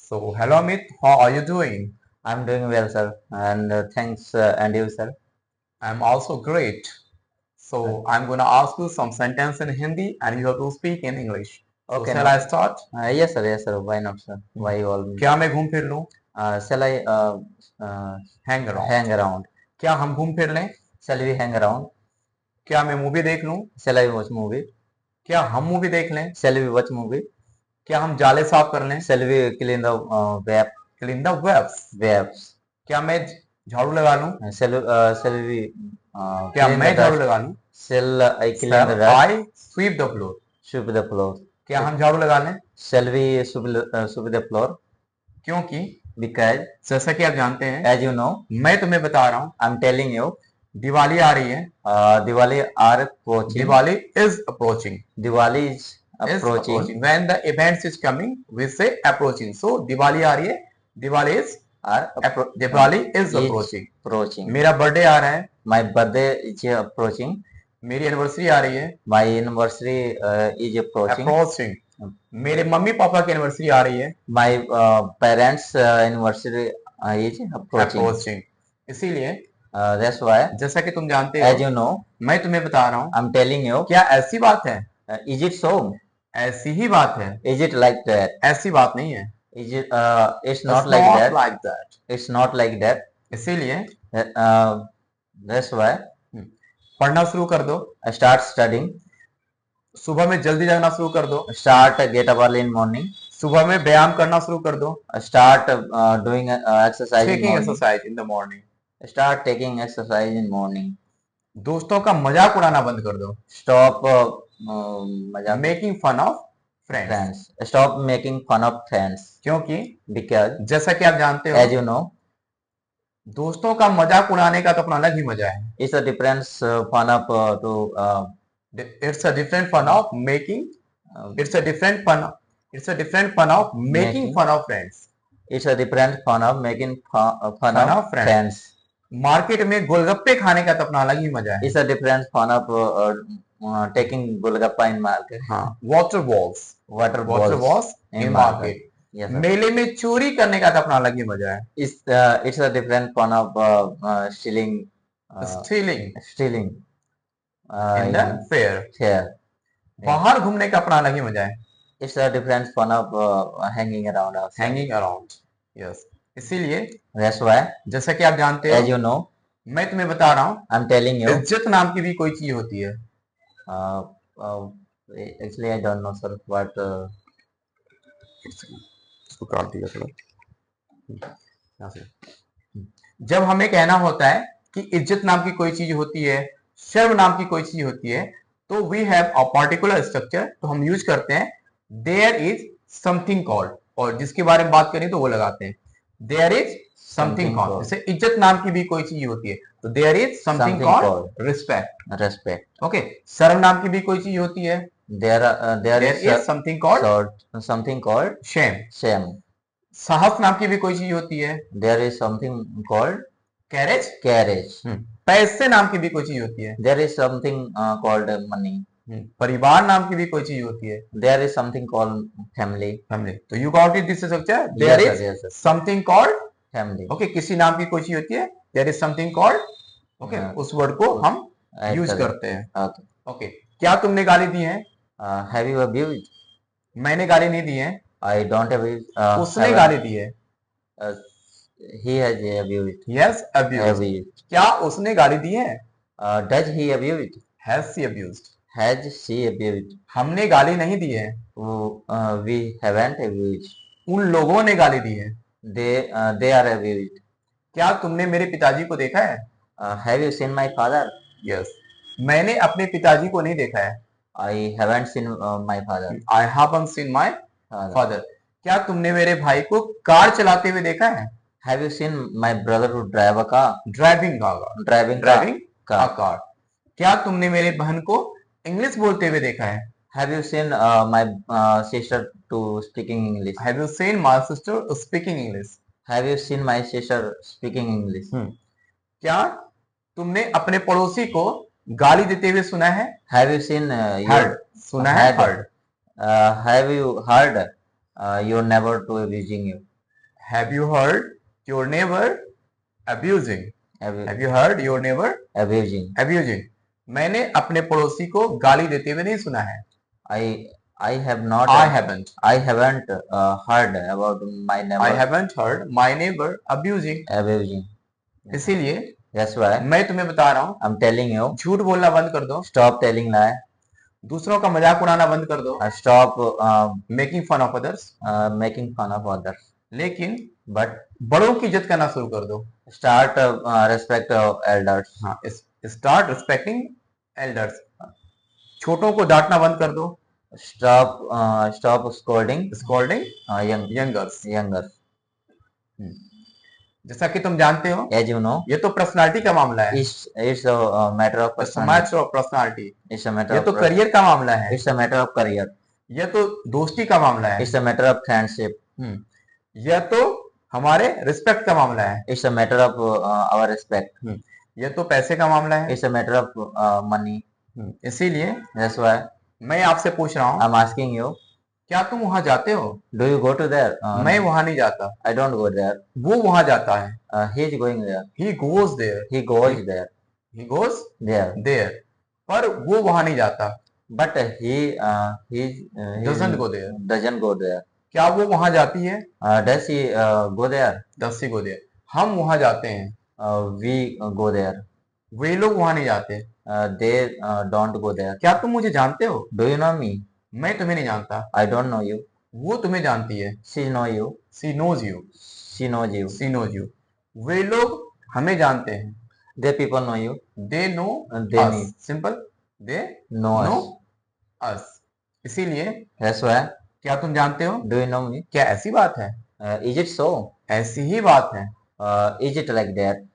So, hello Amit, how are you doing? I'm doing well, sir, and thanks, and you, sir. I'm also great. So, I'm gonna ask you some sentence in Hindi and you have to speak in English. So, Okay, shall no. I start? Yes, sir. Why not, sir? Why you all me? क्या मैं घूम फिर लूं? Shall I Hang around. hang around? क्या हम घूम फिर लें? Shall we hang around? क्या मैं मूवी देख लूं? Shall I watch movie? क्या हम मूवी देख लें? Shall we watch movie? क्या हम जाले साफ कर लें? Shall we clean the Clean the webs. webs? क्या मैं झाड़ू लगा लूं? Shall we क्या clean the मैं झाड़ू dust? लगा लूं? Shall I clean Shall the dust? I sweep the floor? Sweep the floor. क्या हम झाड़ू लगा लें? Shall we sweep the floor? क्योंकि Because, जैसा कि आप जानते हैं, as you know, मैं तुम्हें बता रहा हूं, I'm telling you, दिवाली आ रही है. Diwali are approaching. Diwali is approaching. Diwali is Is approaching. approaching. When the events is coming, we say approaching. So Diwali आ रही है. Diwali is Diwali is approaching. approaching. मेरा बर्थडे आ रहा है. My birthday is approaching. मेरी anniversary आ रही है. My anniversary is approaching. Approaching. मेरे mummy papa की एनिवर्सरी आ रही है. My parents anniversary is approaching. Approaching. इसीलिए that's why, जैसा कि तुम जानते as हो, you know, मैं तुम्हें बता रहा हूँ, I'm telling you, क्या ऐसी बात है? is it so? ऐसी ही बात है. Is it like that? ऐसी बात नहीं है. Is it? It's not It's like not that. like that. It's not like that. इसीलिए That's why, पढ़ना शुरू कर दो. start studying. सुबह में जल्दी जागना शुरू कर दो. Start get up early in morning. सुबह में व्यायाम करना शुरू कर दो. Start doing exercise in Taking morning. exercise in the morning. Start taking exercise in morning. दोस्तों का मजाक उड़ाना बंद कर दो. Stop मजाक. Making fun of friends. friends. Stop making fun of friends. क्योंकि Because, जैसा कि आप जानते as हो, you know, दोस्तों का मजाक उड़ाने का तो अपना अलग ही मजा है. it's a different fun of to It's a different fun of making. It's a different fun. It's a different fun of making fun of friends. it's a different fun of making fun of friends. Market में गोलगप्पे खाने का तो अपना अलग ही मजा है. It's a different fun of taking golgappa in market. हाँ, water balls Water balls in market. Yes, sir. मेले में चोरी करने का तो अपना अलग ही मजा है. It's a different fun of stealing. Stealing in In the fair. fair. बाहर घूमने का अपना अलग ही मजा है. It's a different fun of hanging around us. Hanging around. Yes. इसीलिए That's why, जैसा कि आप जानते as हो, you know, मैं तुम्हें बता रहा हूँ, I'm telling you. इज्जत नाम की भी कोई चीज होती है. Actually, I don't know, sir. What? इसको काट दिया थोड़ा. यहाँ से. जब हमें कहना होता है कि इज्जत नाम की कोई चीज होती है, शर्म नाम की कोई चीज होती है, तो we have a particular structure. तो हम यूज करते हैं देयर इज समथिंग कॉल्ड, और जिसके बारे में बात करें तो वो लगाते हैं देयर इज समथिंग कॉल्ड. जैसे इज्जत नाम की भी कोई चीज होती है तो there is something called respect. Respect. Okay. शर्म नाम की भी कोई चीज होती है. There there is is something called something called shame. shame. साहस नाम की भी कोई चीज होती है. There is something called carriage. carriage. पैसे नाम की भी कोई चीज होती है. There is something called money. परिवार नाम की भी कोई चीज होती है. There is something called family. Family. तो you got it. This structure. There Yes, is sir, yes, sir. Something called. Family. Okay. किसी नाम की कोई चीज होती है. There is something called. Okay. हाँ. उस वर्ड को हम Add यूज करें. करते हैं. Okay. ओके. क्या तुमने गाली दी है? Have you abused? मैंने गाली नहीं दी है. I don't abuse. उसने have गाली दी है. uh, he has abused. Yes. Abuse. Abused. क्या उसने गाली दी है? Does he abuse? Has she abused. Has she abused? हमने गाली नहीं दी है. We haven't abused. उन लोगों ने गाली दी है. They are abused. क्या तुमने मेरे पिताजी को देखा है? Have you seen my father? Yes. मैंने अपने पिताजी को नहीं देखा है. I haven't seen my father. I haven't seen my Father. Father. क्या तुमने मेरे भाई को कार चलाते हुए देखा है? Have you seen my brother who drive a car? Driving car. Driving car. car. क्या तुमने मेरे बहन को इंग्लिश बोलते हुए देखा है? Have you seen my sister to speaking English? Have you seen my sister speaking English? Have you seen my sister speaking English? क्या तुमने अपने पड़ोसी को गाली देते हुए सुना है? Have you seen heard. सुना है. heard. Heard. Have you heard your neighbor to abusing you? Have you heard your neighbor abusing? Have you heard your neighbor abusing. abusing? मैंने अपने पड़ोसी को गाली देते हुए नहीं सुना है. I have not. I haven't. I haven't heard about my neighbor I haven't heard my neighbor abusing. abusing. इसीलिए That's why मैं तुम्हें बता रहा हूँ, I'm telling you. झूठ बोलना बंद कर दो, Stop telling lie. दूसरों का मजाक उड़ाना बंद कर दो, Stop making fun of others. making fun of others. लेकिन But बड़ों की इज्जत करना शुरू कर दो. start respect of elders. हाँ, स्टार्ट रिस्पेक्टिंग एल्डर्स. छोटों को डांटना बंद कर दो. Stop scolding scolding youngers. जैसा कि तुम जानते हो, As you know, ये तो पर्सनालिटी का मामला है. it's a matter of personality. Personality. It's a matter ये of तो करियर का मामला है. it's a matter of career. ये तो दोस्ती का मामला है. It's a matter of friendship. यह तो हमारे रिस्पेक्ट का मामला है. It's a matter of our respect. यह तो पैसे का मामला है. It's a matter of money. इसीलिए That's why मैं आपसे पूछ रहा हूँ, I'm asking you, क्या तुम वहां जाते हो? do you go to there? मैं वहां नहीं जाता. I don't go there. वो वहां जाता है. He is going there. He goes there. He goes there. He goes There. there. पर वो वहां नहीं जाता. But he Doesn't go there. doesn't go there. क्या वो वहां जाती है? Does he go there? Does he go there? हम वहां जाते हैं. We go there. वे लोग वहां नहीं जाते. They don't go there. क्या तुम मुझे जानते हो? Do you know me? मैं तुम्हें नहीं जानता. I don't know you. वो तुम्हें जानती है. She know you. She knows you. She knows you. She knows you. वे लोग हमें जानते हैं. They people know you. They know They us. need. Simple. They Know us. know us. इसीलिए That's why. क्या तुम जानते हो? Do you know me? क्या ऐसी बात है? Is it so? ऐसी ही बात है. Is it like that?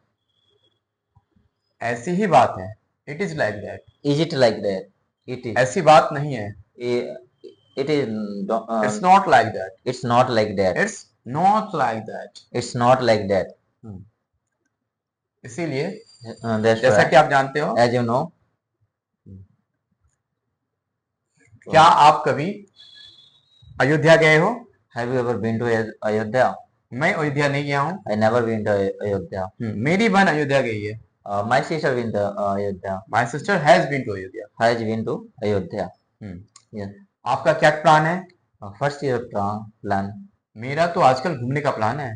ऐसी ही बात है. It is like that. Is it like that? It is. ऐसी बात नहीं है. It is. It's not like that. It's not like that. It's not like that. It's not like that. इसीलिए That's जैसा why. कि आप जानते हो, As you know, क्या आप कभी अयोध्या गए हो? have you ever been to Ayodhya? मैं अयोध्या नहीं गया हूँ. I never been to Ayodhya. मेरी बहन अयोध्या गई है. My sister been to Ayodhya. My sister has been to Ayodhya. Has been to Ayodhya. Yes. आपका क्या प्लान है? First year plan. मेरा तो आजकल घूमने का प्लान है.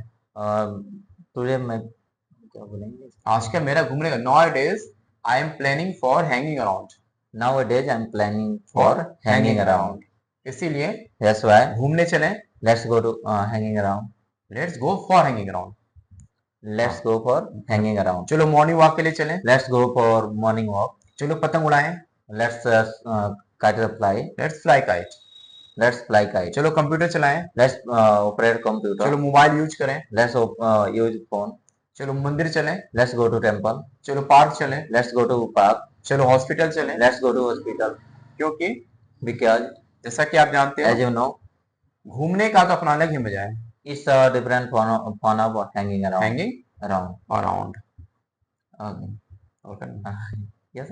Today मैं क्या बोलेंगे? आजकल मेरा घूमने का. Nowadays I am planning for hanging around. Nowadays I'm planning for hanging around. इसीलिए That's why घूमने चलें. let's go to hanging around. Let's go for hanging around. Let's go for hanging around. चलो मॉर्निंग वॉक के लिए चलें. Let's go for morning walk. चलो पतंग उड़ाएं. Let's kite the fly. Let's fly kite. Let's fly kite. चलो computer चलाएं. Let's operate computer. चलो mobile use करें. Let's use phone. चलो मंदिर चलें. Let's go to temple. चलो पार्क चलें. Let's go to park. चलो हॉस्पिटल चलें. Let's go to hospital. क्योंकि Because जैसा कि आप जानते as हो, you know, घूमने का तो अपना अलग ही मजा है. it's a different fun of hanging around. Hanging Around. around. Okay. Okay. Yes.